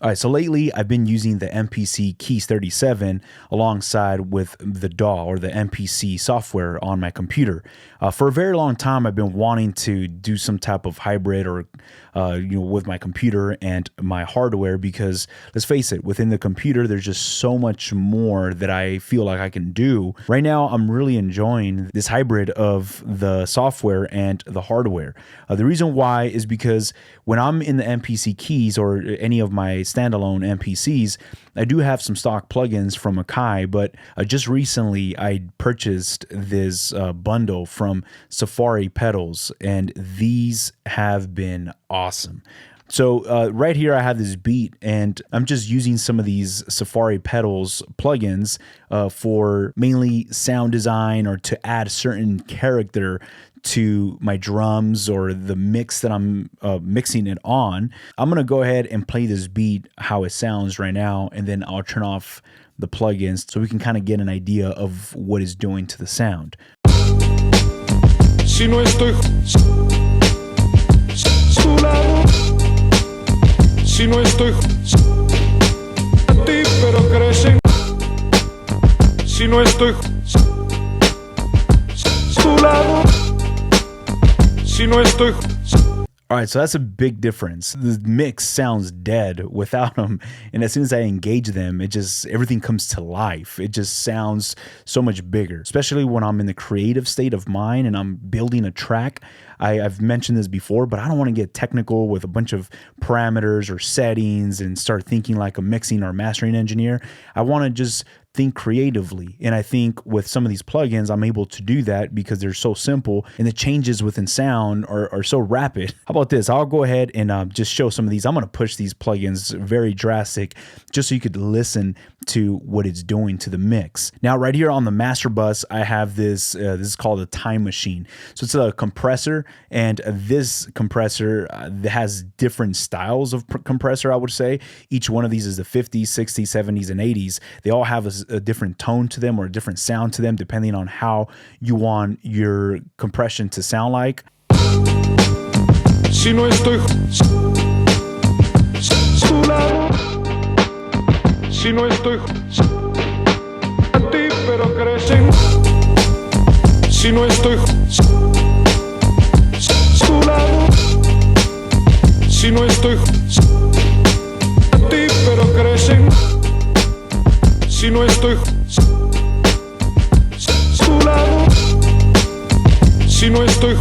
All right, so lately I've been using the MPC Keys 37 alongside with the DAW or the MPC software on my computer. For a very long time, I've been wanting to do some type of hybrid or with my computer and my hardware, because let's face it, within the computer, there's just so much more that I feel like I can do. Right now, I'm really enjoying this hybrid of the software and the hardware. The reason why is because when I'm in the MPC Keys or any of my standalone MPCs, I do have some stock plugins from Akai, but just recently I purchased this bundle from Safari Pedals, and these have been awesome. So right here I have this beat, and I'm just using some of these Safari Pedals plugins for mainly sound design or to add certain character to my drums or the mix that I'm mixing it on. I'm gonna go ahead and play this beat how it sounds right now, and then I'll turn off the plugins so we can kind of get an idea of what it's doing to the sound. Si no estoy su lado, si no estoy ti pero crecen, si no estoy su lado. All right, so that's a big difference. The mix sounds dead without them, and as soon as I engage them, everything comes to life. It just sounds so much bigger, especially when I'm in the creative state of mind and I'm building a track. I've mentioned this before, but I don't want to get technical with a bunch of parameters or settings and start thinking like a mixing or mastering engineer. I want to just think creatively. And I think with some of these plugins, I'm able to do that because they're so simple and the changes within sound are so rapid. How about this? I'll go ahead and just show some of these. I'm going to push these plugins very drastic just so you could listen to what it's doing to the mix. Now, right here on the master bus, I have this, this is called a time machine. So it's a compressor, and this compressor has different styles of compressor, I would say. Each one of these is the 50s, 60s, 70s, and 80s. They all have a different tone to them or a different sound to them, depending on how you want your compression to sound like. Si no estoy su lado, si no estoy a ti pero crecen, si no estoy su lado, si no estoy a ti pero crecen, si no estoy su lado, si no estoy.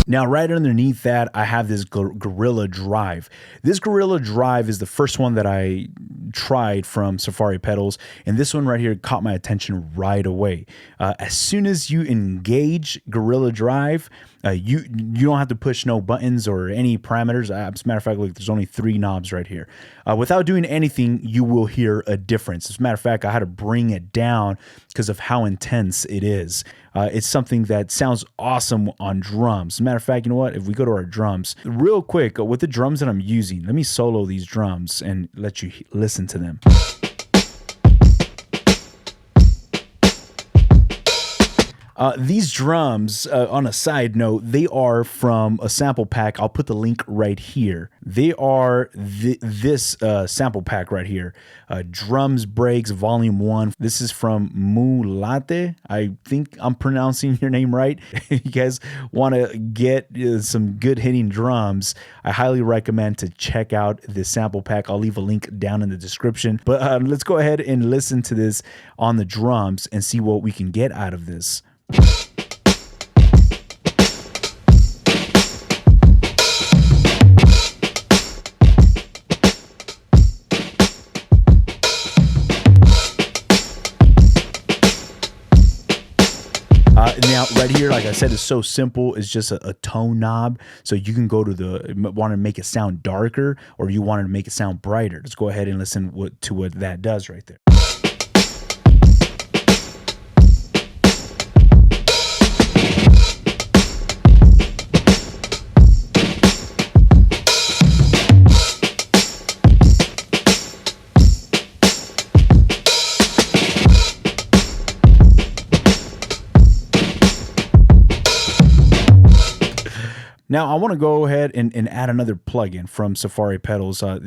Now, right underneath that, I have this Gorilla Drive. This Gorilla Drive is the first one that I tried from Safari Pedals, and this one right here caught my attention right away. As soon as you engage Gorilla Drive, you don't have to push no buttons or any parameters. As a matter of fact, look, there's only 3 knobs right here. Without doing anything, you will hear a difference. As a matter of fact, I had to bring it down because of how intense it is. It's something that sounds awesome on drums. As a matter of fact, you know what? If we go to our drums, real quick, with the drums that I'm using, let me solo these drums and let you listen to them. These drums, on a side note, they are from a sample pack. I'll put the link right here. They are this sample pack right here. Drums Breaks Volume 1. This is from Mulate. I think I'm pronouncing your name right. If you guys want to get some good hitting drums, I highly recommend to check out this sample pack. I'll leave a link down in the description. But let's go ahead and listen to this on the drums and see what we can get out of this. Now, right here, like I said, it's so simple. It's just a tone knob. So you can go to want to make it sound darker, or you want to make it sound brighter. Let's go ahead and listen to what that does right there. Now I want to go ahead and add another plugin from Safari Pedals. I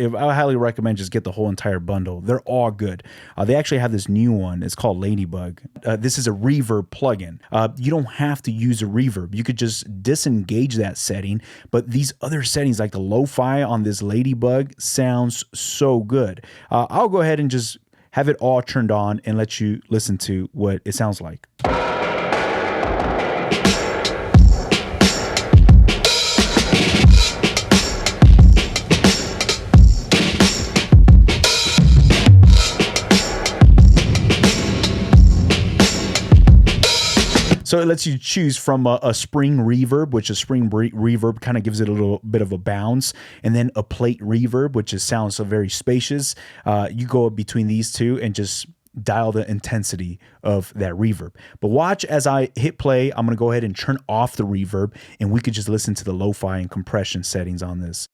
highly recommend just get the whole entire bundle. They're all good. They actually have this new one. It's called Ladybug. This is a reverb plugin. You don't have to use a reverb. You could just disengage that setting, but these other settings like the lo-fi on this Ladybug sounds so good. I'll go ahead and just have it all turned on and let you listen to what it sounds like. So it lets you choose from a spring reverb, which a spring reverb kind of gives it a little bit of a bounce, and then a plate reverb, which sounds very spacious. You go between these two and just dial the intensity of that reverb. But watch as I hit play. I'm going to go ahead and turn off the reverb, and we could just listen to the lo-fi and compression settings on this.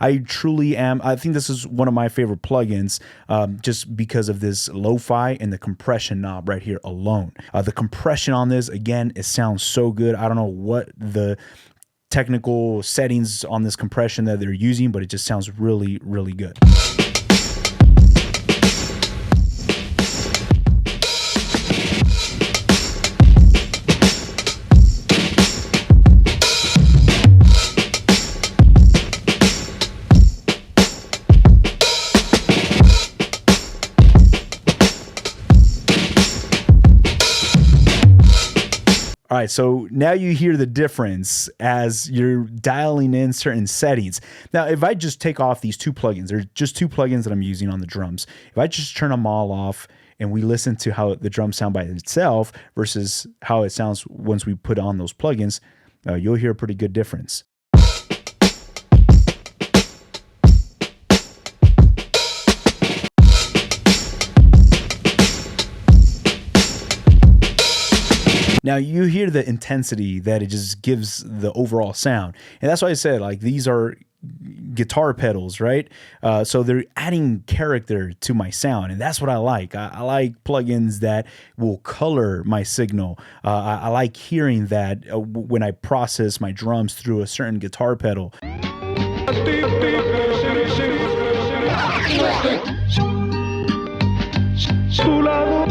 I truly am. I think this is one of my favorite plugins just because of this lo-fi and the compression knob right here alone. The compression on this, again, it sounds so good. I don't know what the technical settings on this compression that they're using, but it just sounds really, really good. All right, so now you hear the difference as you're dialing in certain settings. Now, if I just take off these two plugins, there's just two plugins that I'm using on the drums. If I just turn them all off and we listen to how the drums sound by itself versus how it sounds once we put on those plugins, you'll hear a pretty good difference. Now you hear the intensity that it just gives the overall sound. And that's why I said, like, these are guitar pedals, right? So they're adding character to my sound, and that's what I like. I like plugins that will color my signal. I like hearing that when I process my drums through a certain guitar pedal.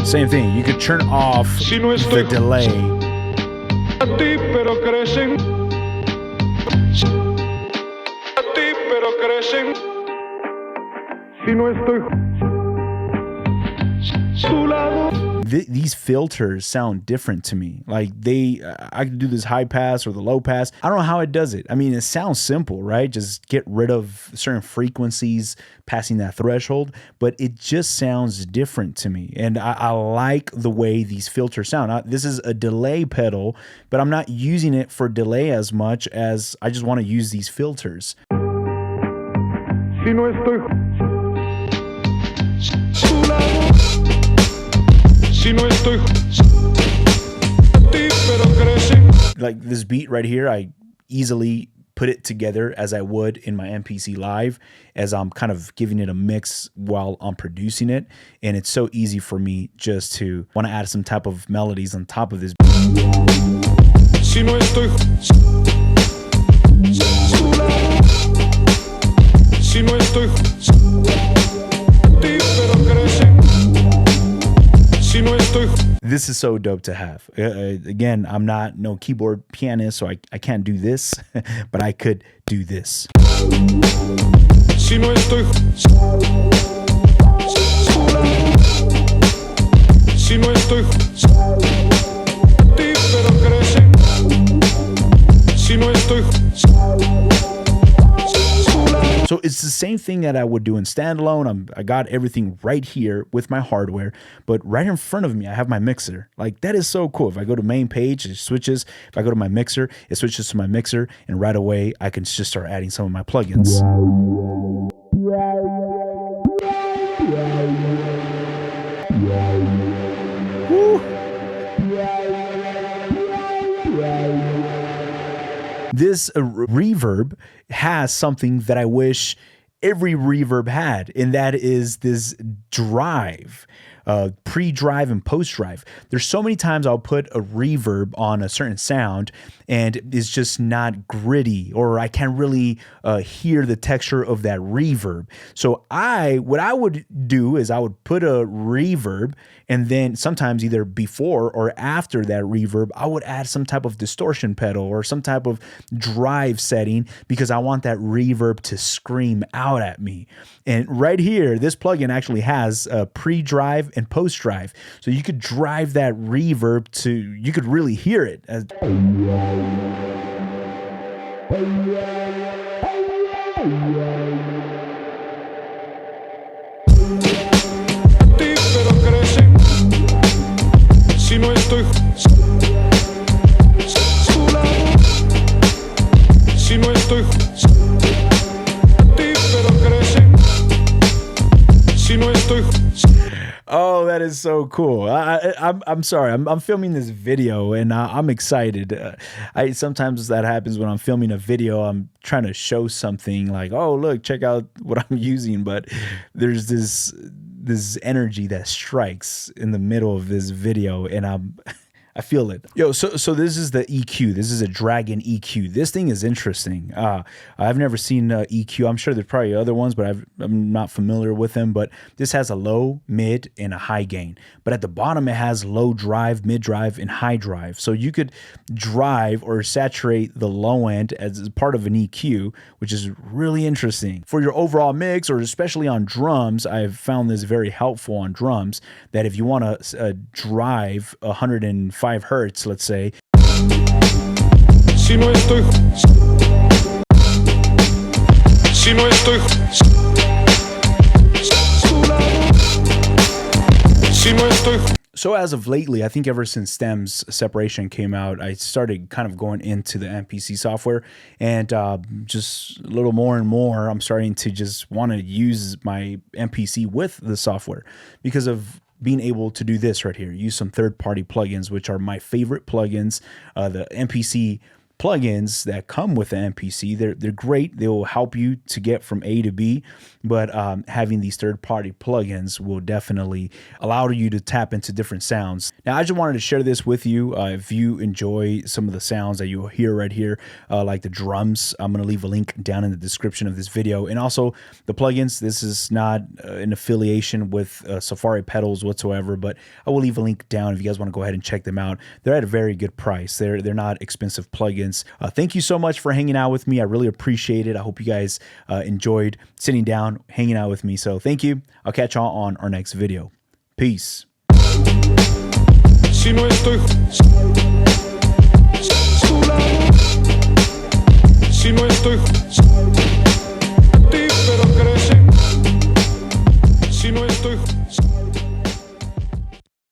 Same thing, you could turn off the delay. These filters sound different to me. Like I could do this high pass or the low pass. I don't know how it does it. I mean, it sounds simple, right? Just get rid of certain frequencies passing that threshold, but it just sounds different to me. And I like the way these filters sound. This is a delay pedal, but I'm not using it for delay as much as I just want to use these filters. Like this beat right here, I easily put it together as I would in my MPC Live, as I'm kind of giving it a mix while I'm producing it. And it's so easy for me just to want to add some type of melodies on top of this beat. This is so dope to have. Again, I'm not no keyboard pianist, so I can't do this, but I could do this. So it's the same thing that I would do in standalone. I got everything right here with my hardware, but right in front of me, I have my mixer. Like, that is so cool. If I go to main page, it switches. If I go to my mixer, it switches to my mixer, and right away, I can just start adding some of my plugins. This reverb has something that I wish every reverb had, and that is this drive. Pre-drive and post-drive. There's so many times I'll put a reverb on a certain sound and it's just not gritty, or I can't really hear the texture of that reverb. So what I would do is I would put a reverb, and then sometimes either before or after that reverb, I would add some type of distortion pedal or some type of drive setting, because I want that reverb to scream out at me. And right here, this plugin actually has a pre-drive and post-drive. So you could drive that reverb to, you could really hear it. Oh, that is so cool. I'm sorry. I'm filming this video and I'm excited. Sometimes that happens when I'm filming a video. I'm trying to show something like, oh, look, check out what I'm using. But there's this energy that strikes in the middle of this video, and I feel it. Yo, so this is the EQ. This is a Dragon EQ. This thing is interesting. I've never seen EQ. I'm sure there's probably other ones, but I'm not familiar with them. But this has a low, mid, and a high gain. But at the bottom, it has low drive, mid drive, and high drive. So you could drive or saturate the low end as part of an EQ, which is really interesting. For your overall mix, or especially on drums, I've found this very helpful on drums, that if you want to drive 105 hertz, let's say. So as of lately, I think ever since Stems separation came out, I started kind of going into the MPC software, and just a little more and more, I'm starting to just want to use my MPC with the software, because of being able to do this right here, use some third-party plugins, which are my favorite plugins. The MPC plugins that come with the MPC, they're great. They will help you to get from A to B, but having these third-party plugins will definitely allow you to tap into different sounds. Now, I just wanted to share this with you. If you enjoy some of the sounds that you'll hear right here, like the drums, I'm going to leave a link down in the description of this video. And also the plugins, this is not an affiliation with Safari pedals whatsoever, but I will leave a link down if you guys want to go ahead and check them out. They're at a very good price. They're not expensive plugins. Thank you so much for hanging out with me. I really appreciate it. I hope you guys enjoyed sitting down, hanging out with me. So thank you. I'll catch y'all on our next video. Peace. Si no estoy, si no estoy